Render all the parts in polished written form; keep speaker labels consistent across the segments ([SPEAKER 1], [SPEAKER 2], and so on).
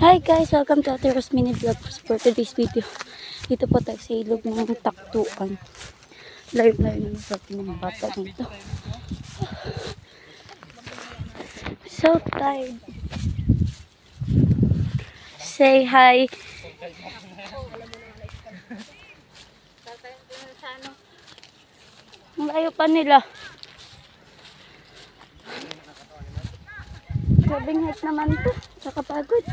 [SPEAKER 1] Hi guys! Welcome to Ate Rose Mini Vlog for today's video. Dito po tayo sa ilog ng Taktuan. Layo-layo na sa mga bata dito. So tired. Say hi. Ang layo pa nila. Grabing height naman to. Tsaka pagod.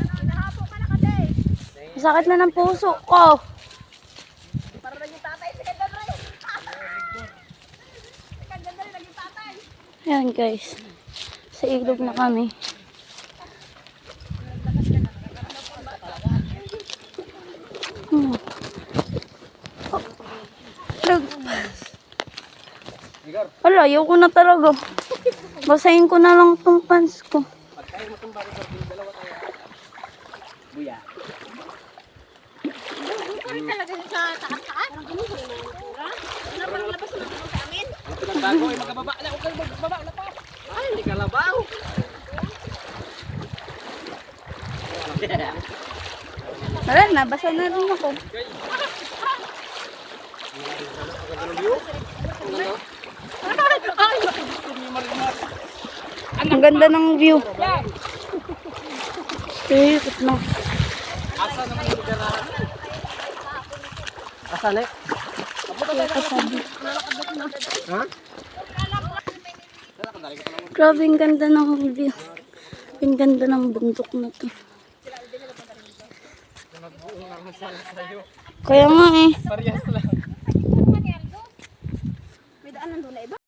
[SPEAKER 1] Sakit na ng puso ko.
[SPEAKER 2] Para naging tatay si Kandandray. Si Kandandray naging tatay.
[SPEAKER 1] Ayan guys. Sa ilog na kami. Wala, ayoko na talaga. Basahin ko na lang tong pants ko.
[SPEAKER 2] Buya. Ito talaga sa taas-taas. Ano pa lang labas na sa amin?
[SPEAKER 3] Bago ay magkababa na. Huwag kang magbaba na pa. Ay, hindi ka labaw.
[SPEAKER 1] Wala na, basa na rin ako. Ang ganda ng view. Ikot na.
[SPEAKER 3] Asa naman yung lugar na? Asa na? Ha?
[SPEAKER 1] Grabe, ang ganda ng view. Ang ganda ng bundok na to. Kaya nga eh.
[SPEAKER 3] Parehas lang.